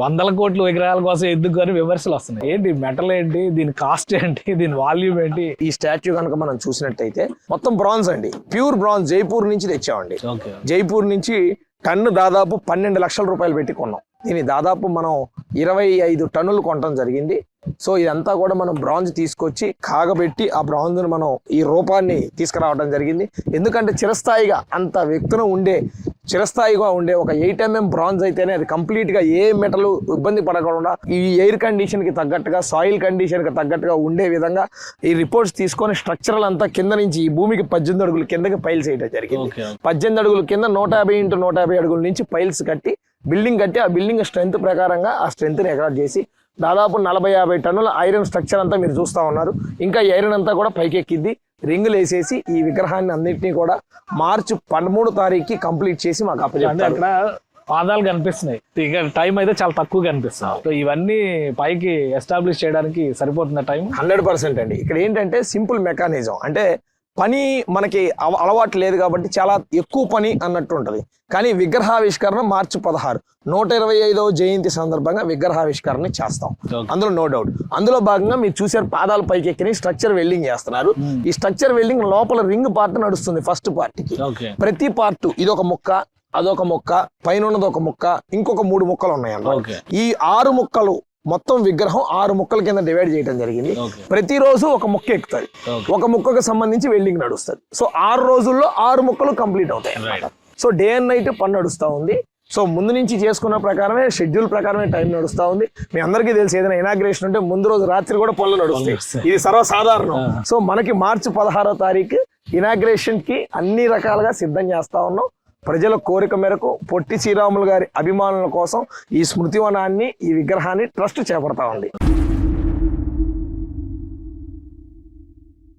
వందల కోట్ల విగ్రహాల కోసం ఎందుకు అని విమర్శలు వస్తున్నాయి. ఏంటి మెటల్ ఏంటి, దీని కాస్ట్ ఏంటి, దీని వాల్యూమ్ ఏంటి? ఈ స్టాచ్యూ కనుక మనం చూసినట్టయితే మొత్తం బ్రాంజ్ అండి, ప్యూర్ బ్రాంజ్. జైపూర్ నుంచి తెచ్చామండి. జైపూర్ నుంచి టన్ను దాదాపు 12 లక్షల రూపాయలు పెట్టి కొన్నాం. దీన్ని దాదాపు మనం 25 టన్నులు కొనడం జరిగింది. సో ఇదంతా కూడా మనం బ్రాంజ్ తీసుకొచ్చి కాగబెట్టి ఆ బ్రాంజ్ను మనం ఈ రూపాన్ని తీసుకురావడం జరిగింది. ఎందుకంటే చిరస్థాయిగా అంత వ్యక్తులు చిరస్థాయిగా ఉండే ఒక 8mm బ్రాంజ్ అయితేనే అది కంప్లీట్గా ఏ మెటల్ ఇబ్బంది పడకుండా ఈ ఎయిర్ కండిషన్కి తగ్గట్టుగా, సాయిల్ కండిషన్కి తగ్గట్టుగా ఉండే విధంగా ఈ రిపోర్ట్స్ తీసుకొని స్ట్రక్చరల్ అంతా కింద నుంచి ఈ భూమికి 18 అడుగులు కిందకి పైల్స్ వేయడం జరిగింది. 18 అడుగుల కింద 150 x 150 అడుగుల నుంచి పైల్స్ కట్టి బిల్డింగ్ కట్టి ఆ బిల్డింగ్ స్ట్రెంత్ ప్రకారంగా ఆ స్ట్రెంత్ని రికార్డ్ చేసి దాదాపు 40-50 టన్నుల ఐరన్ స్ట్రక్చర్ అంతా మీరు చూస్తూ ఉన్నారు. ఇంకా ఐరన్ అంతా కూడా పైకెక్కిద్ది. రింగులు వేసేసి ఈ విగ్రహాన్ని అన్నింటినీ కూడా మార్చి 13వ తారీఖుకి కంప్లీట్ చేసి మాకు అప్పచెప్పారు. అక్కడ పాదాలు కనిపిస్తున్నాయి, ఇక టైం అయితే చాలా తక్కువ కనిపిస్తుంది. సో ఇవన్నీ పైకి ఎస్టాబ్లిష్ చేయడానికి సరిపోతున్న టైం 100% అండి. ఇక్కడ ఏంటంటే సింపుల్ మెకానిజం, అంటే పని మనకి అలవాటు లేదు కాబట్టి చాలా ఎక్కువ పని అన్నట్టు ఉంటుంది. కానీ విగ్రహావిష్కరణ మార్చి 16 125వ జయంతి సందర్భంగా విగ్రహావిష్కరణ చేస్తాం. అందులో నో డౌట్. అందులో భాగంగా మీరు చూసారు పాదాలు పైకి ఎక్కి స్ట్రక్చర్ వెల్డింగ్ చేస్తున్నారు. ఈ స్ట్రక్చర్ వెల్డింగ్ లోపల రింగ్ పార్ట్ నడుస్తుంది. ఫస్ట్ పార్ట్కి ప్రతి పార్ట్ ఇదొక ముక్క, అదొక ముక్క, పైన ఉన్నది ఒక ముక్క, ఇంకొక 3 ముక్కలు ఉన్నాయి. ఈ 6 ముక్కలు మొత్తం విగ్రహం 6 ముక్కల కింద డివైడ్ చేయడం జరిగింది. ప్రతిరోజు ఒక ముక్క ఎక్కుతుంది, ఒక ముక్కకు సంబంధించి వెల్డింగ్ నడుస్తుంది. సో 6 రోజుల్లో 6 ముక్కలు కంప్లీట్ అవుతాయి అన్నమాట. సో డే అండ్ నైట్ పని నడుస్తూ ఉంది. సో ముందు నుంచి చేసుకున్న ప్రకారమే, షెడ్యూల్ ప్రకారమే టైం నడుస్తూ ఉంది. మీ అందరికీ తెలిసి ఏదైనా ఇనాగ్రేషన్ ఉంటే ముందు రోజు రాత్రి కూడా పనులు నడుస్తాయి, ఇది సర్వసాధారణం. సో మనకి మార్చి 16వ తారీఖు ఇనాగ్రేషన్ కి అన్ని రకాలుగా సిద్ధం చేస్తా ఉన్నాం. ప్రజల కోరిక మేరకు పొట్టి శ్రీరాములు గారి అభిమానుల కోసం ఈ స్మృతివనాన్ని, ఈ విగ్రహాన్ని ట్రస్ట్ చేపడతా ఉంది.